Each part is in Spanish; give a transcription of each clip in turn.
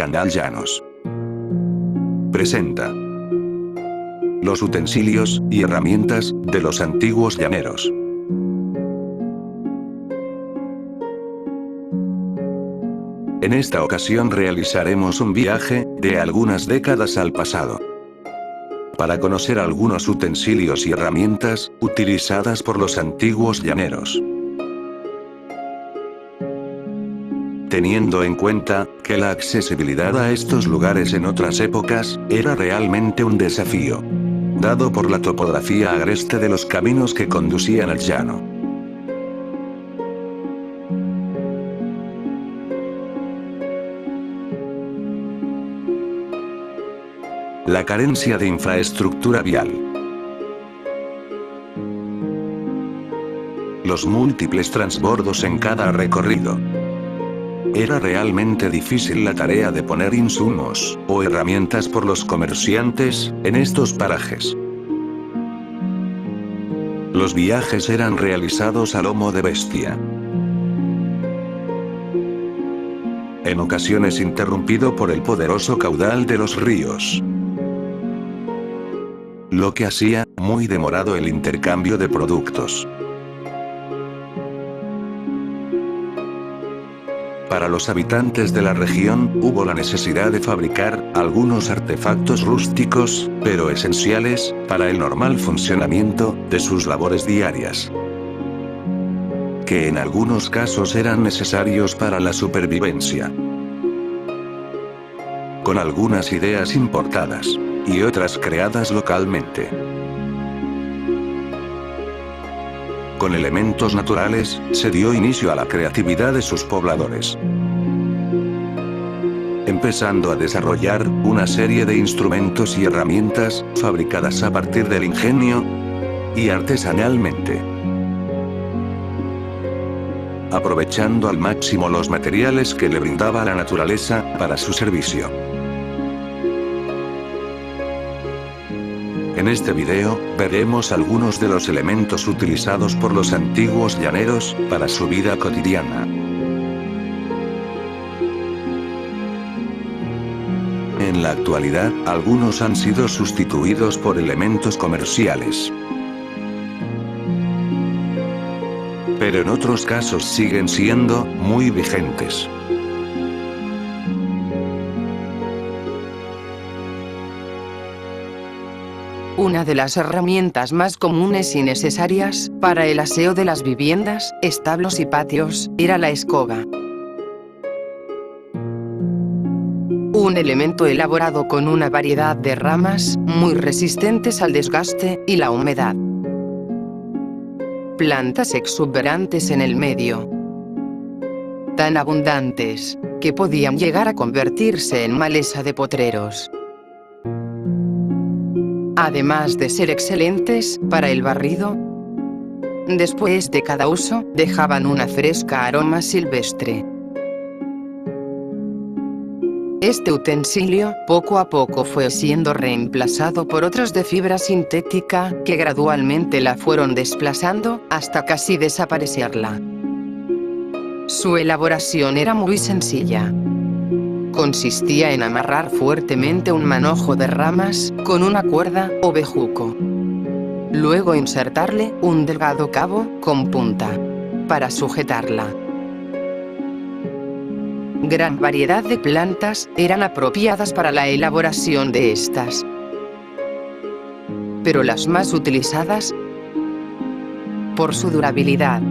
Canal Llanos presenta los utensilios y herramientas de los antiguos llaneros. En esta ocasión realizaremos un viaje de algunas décadas al pasado, para conocer algunos utensilios y herramientas utilizadas por los antiguos llaneros. Teniendo en cuenta que la accesibilidad a estos lugares en otras épocas era realmente un desafío, dado por la topografía agreste de los caminos que conducían al llano. La carencia de infraestructura vial. Los múltiples transbordos en cada recorrido. Era realmente difícil la tarea de poner insumos o herramientas por los comerciantes en estos parajes. Los viajes eran realizados a lomo de bestia, en ocasiones interrumpido por el poderoso caudal de los ríos, lo que hacía muy demorado el intercambio de productos. Para los habitantes de la región, hubo la necesidad de fabricar algunos artefactos rústicos, pero esenciales, para el normal funcionamiento de sus labores diarias, que en algunos casos eran necesarios para la supervivencia. Con algunas ideas importadas, y otras creadas localmente. Con elementos naturales, se dio inicio a la creatividad de sus pobladores, empezando a desarrollar una serie de instrumentos y herramientas, fabricadas a partir del ingenio y artesanalmente, aprovechando al máximo los materiales que le brindaba la naturaleza para su servicio. En este video, veremos algunos de los elementos utilizados por los antiguos llaneros para su vida cotidiana. En la actualidad, algunos han sido sustituidos por elementos comerciales, pero en otros casos siguen siendo muy vigentes. Una de las herramientas más comunes y necesarias para el aseo de las viviendas, establos y patios, era la escoba. Un elemento elaborado con una variedad de ramas, muy resistentes al desgaste y la humedad. Plantas exuberantes en el medio, tan abundantes, que podían llegar a convertirse en maleza de potreros. Además de ser excelentes para el barrido, después de cada uso, dejaban una fresca aroma silvestre. Este utensilio, poco a poco fue siendo reemplazado por otros de fibra sintética, que gradualmente la fueron desplazando, hasta casi desaparecerla. Su elaboración era muy sencilla. Consistía en amarrar fuertemente un manojo de ramas con una cuerda o bejuco. Luego insertarle un delgado cabo con punta para sujetarla. Gran variedad de plantas eran apropiadas para la elaboración de estas, pero las más utilizadas por su durabilidad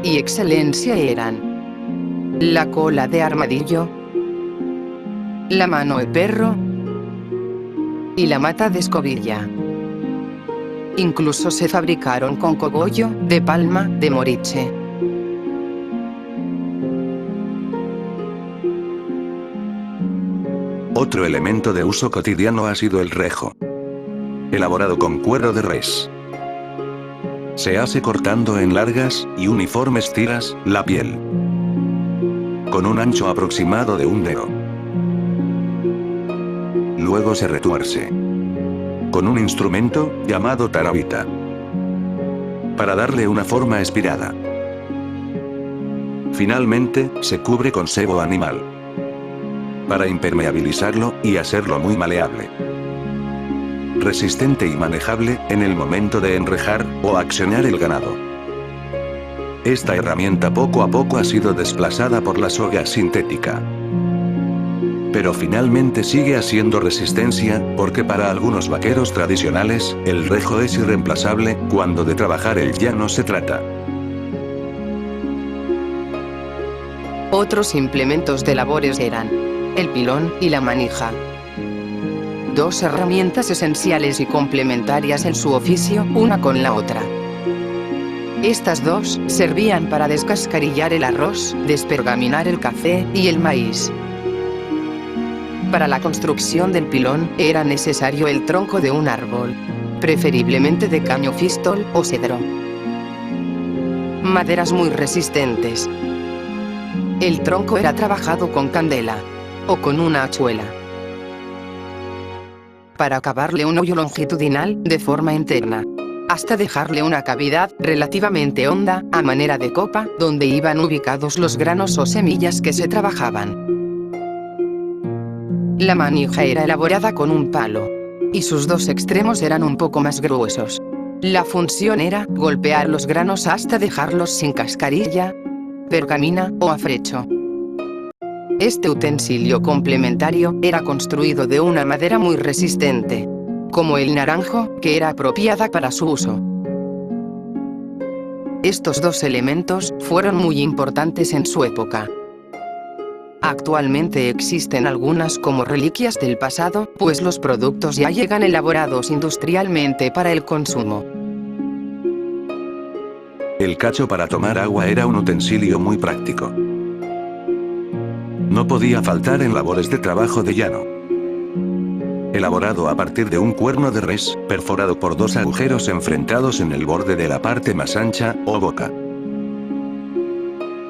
y excelencia eran la cola de armadillo, la mano de perro y la mata de escobilla. Incluso se fabricaron con cogollo de palma de moriche. Otro elemento de uso cotidiano ha sido el rejo, elaborado con cuero de res. Se hace cortando en largas y uniformes tiras la piel, con un ancho aproximado de 1 dedo. Luego se retuerce con un instrumento llamado tarabita, para darle una forma espirada. Finalmente, se cubre con sebo animal. para impermeabilizarlo y hacerlo muy maleable. Resistente y manejable en el momento de enrejar o accionar el ganado. Esta herramienta poco a poco ha sido desplazada por la soga sintética. Pero finalmente sigue haciendo resistencia, porque para algunos vaqueros tradicionales, el rejo es irreemplazable, cuando de trabajar el llano se trata. Otros implementos de labores eran el pilón y la manija. Dos herramientas esenciales y complementarias en su oficio, una con la otra. Estas dos servían para descascarillar el arroz, despergaminar el café y el maíz. Para la construcción del pilón, era necesario el tronco de un árbol, preferiblemente de caño fistol o cedro. Maderas muy resistentes. El tronco era trabajado con candela o con una hachuela. Para cavarle un hoyo longitudinal, de forma interna, hasta dejarle una cavidad relativamente honda, a manera de copa, donde iban ubicados los granos o semillas que se trabajaban. La manija era elaborada con un palo, y sus dos extremos eran un poco más gruesos. La función era golpear los granos hasta dejarlos sin cascarilla, pergamina o afrecho. Este utensilio complementario era construido de una madera muy resistente, como el naranjo, que era apropiada para su uso. Estos dos elementos fueron muy importantes en su época. Actualmente existen algunas como reliquias del pasado, pues los productos ya llegan elaborados industrialmente para el consumo. El cacho para tomar agua era un utensilio muy práctico. No podía faltar en labores de trabajo de llano. Elaborado a partir de un cuerno de res, perforado por dos agujeros enfrentados en el borde de la parte más ancha, o boca.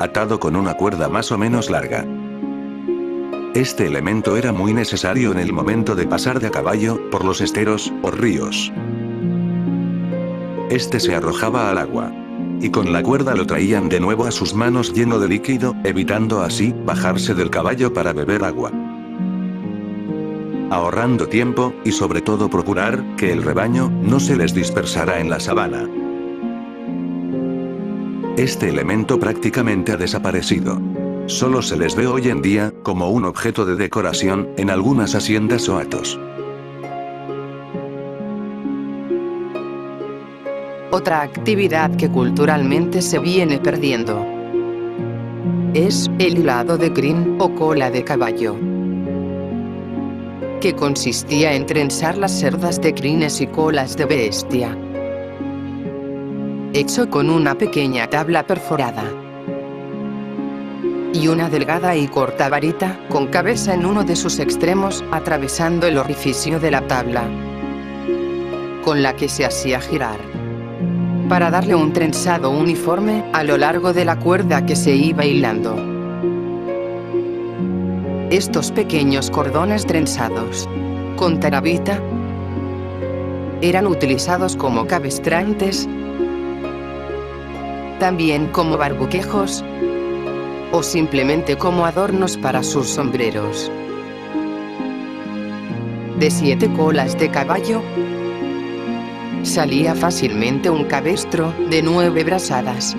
Atado con una cuerda más o menos larga. Este elemento era muy necesario en el momento de pasar de a caballo, por los esteros, o ríos. Este se arrojaba al agua. Y con la cuerda lo traían de nuevo a sus manos lleno de líquido, evitando así, bajarse del caballo para beber agua. Ahorrando tiempo, y sobre todo procurar, que el rebaño, no se les dispersara en la sabana. Este elemento prácticamente ha desaparecido. Solo se les ve hoy en día, como un objeto de decoración, en algunas haciendas o hatos. Otra actividad que culturalmente se viene perdiendo es el hilado de crin o cola de caballo, que consistía en trenzar las cerdas de crines y colas de bestia, hecho con una pequeña tabla perforada y una delgada y corta varita, con cabeza en uno de sus extremos, atravesando el orificio de la tabla, con la que se hacía girar, para darle un trenzado uniforme a lo largo de la cuerda que se iba hilando. Estos pequeños cordones trenzados, con tarabita, eran utilizados como cabestrantes, también como barbuquejos, o simplemente como adornos para sus sombreros. De 7 colas de caballo, salía fácilmente un cabestro de 9 brazadas.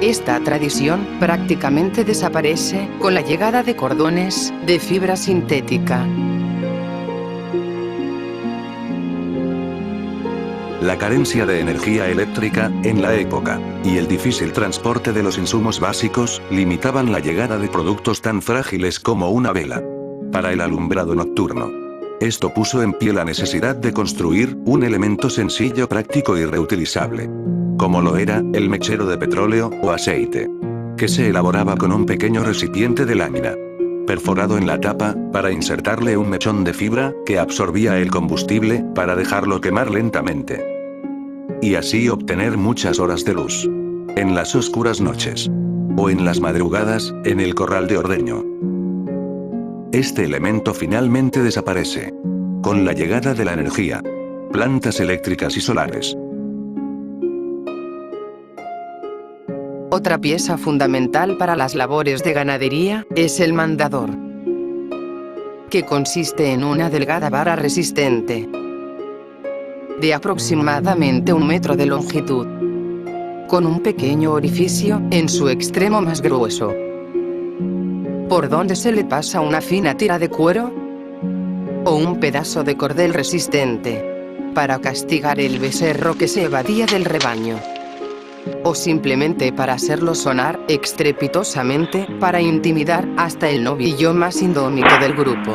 Esta tradición prácticamente desaparece con la llegada de cordones de fibra sintética. La carencia de energía eléctrica, en la época, y el difícil transporte de los insumos básicos, limitaban la llegada de productos tan frágiles como una vela para el alumbrado nocturno. Esto puso en pie la necesidad de construir un elemento sencillo, práctico y reutilizable, como lo era el mechero de petróleo o aceite, que se elaboraba con un pequeño recipiente de lámina perforado en la tapa, para insertarle un mechón de fibra, que absorbía el combustible, para dejarlo quemar lentamente. Y así obtener muchas horas de luz. En las oscuras noches. O en las madrugadas, en el corral de ordeño. Este elemento finalmente desaparece. Con la llegada de la energía. Plantas eléctricas y solares. Otra pieza fundamental para las labores de ganadería es el mandador, que consiste en una delgada vara resistente de aproximadamente 1 metro de longitud, con un pequeño orificio en su extremo más grueso, por donde se le pasa una fina tira de cuero o un pedazo de cordel resistente, para castigar el becerro que se evadía del rebaño, o simplemente para hacerlo sonar estrepitosamente para intimidar hasta el novillo más indómito del grupo.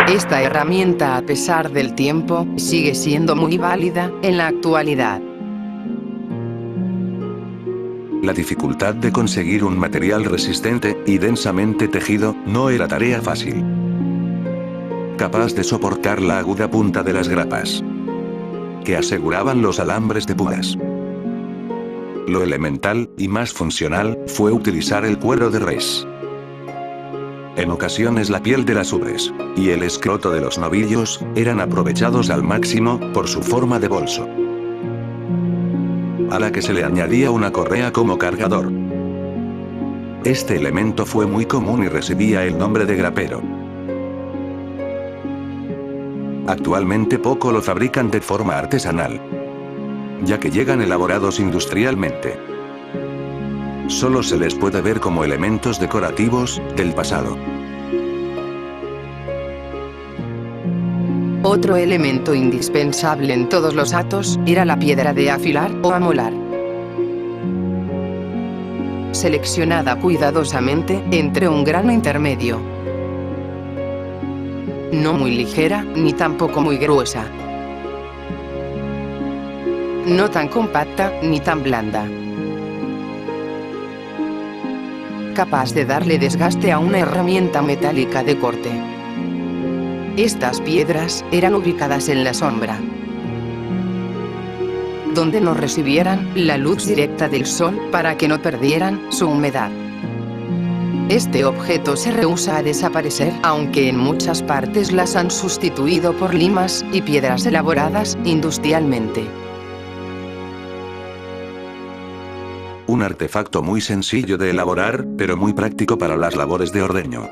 Esta herramienta, a pesar del tiempo, sigue siendo muy válida en la actualidad. La dificultad de conseguir un material resistente y densamente tejido no era tarea fácil, capaz de soportar la aguda punta de las grapas que aseguraban los alambres de púas. Lo elemental y más funcional fue utilizar el cuero de res. En ocasiones la piel de las ubres y el escroto de los novillos eran aprovechados al máximo por su forma de bolso, a la que se le añadía una correa como cargador. Este elemento fue muy común y recibía el nombre de grapero. Actualmente poco lo fabrican de forma artesanal, ya que llegan elaborados industrialmente. Solo se les puede ver como elementos decorativos del pasado. Otro elemento indispensable en todos los hatos era la piedra de afilar o amolar, seleccionada cuidadosamente entre un grano intermedio, no muy ligera ni tampoco muy gruesa, no tan compacta ni tan blanda, capaz de darle desgaste a una herramienta metálica de corte. Estas piedras eran ubicadas en la sombra, donde no recibieran la luz directa del sol para que no perdieran su humedad. Este objeto se rehúsa a desaparecer, aunque en muchas partes las han sustituido por limas y piedras elaboradas industrialmente. Un artefacto muy sencillo de elaborar, pero muy práctico para las labores de ordeño.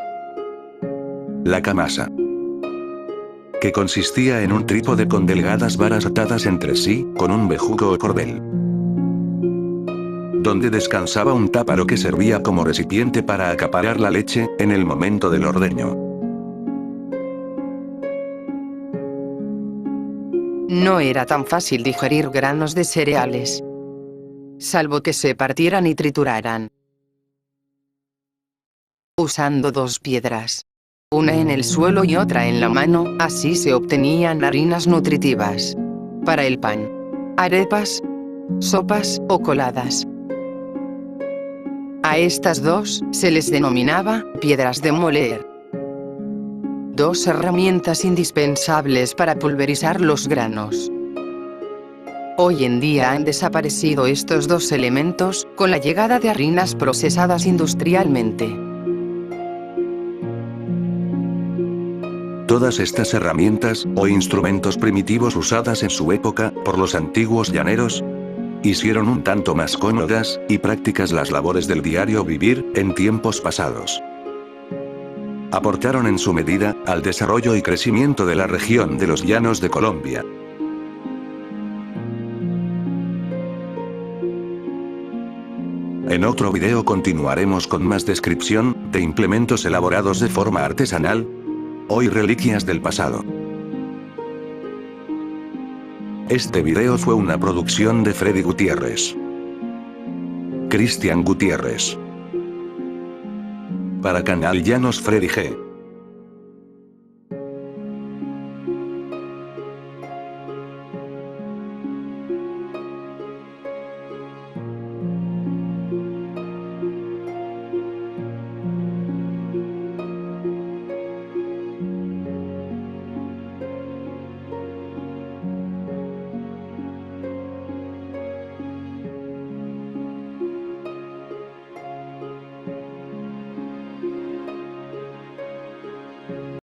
La camasa, que consistía en un trípode con delgadas varas atadas entre sí, con un bejuco o cordel, donde descansaba un táparo que servía como recipiente para acaparar la leche en el momento del ordeño. No era tan fácil digerir granos de cereales, salvo que se partieran y trituraran. Usando 2 piedras, una en el suelo y otra en la mano, así se obtenían harinas nutritivas para el pan, arepas, sopas o coladas. A estas 2 se les denominaba piedras de moler. 2 herramientas indispensables para pulverizar los granos. Hoy en día han desaparecido estos 2 elementos con la llegada de harinas procesadas industrialmente. Todas estas herramientas o instrumentos primitivos usadas en su época por los antiguos llaneros hicieron un tanto más cómodas y prácticas las labores del diario vivir en tiempos pasados. Aportaron en su medida al desarrollo y crecimiento de la región de los llanos de Colombia. En otro video continuaremos con más descripción de implementos elaborados de forma artesanal, hoy reliquias del pasado. Este video fue una producción de Freddy Gutiérrez, Cristian Gutiérrez, para Canal Llanos Freddy G.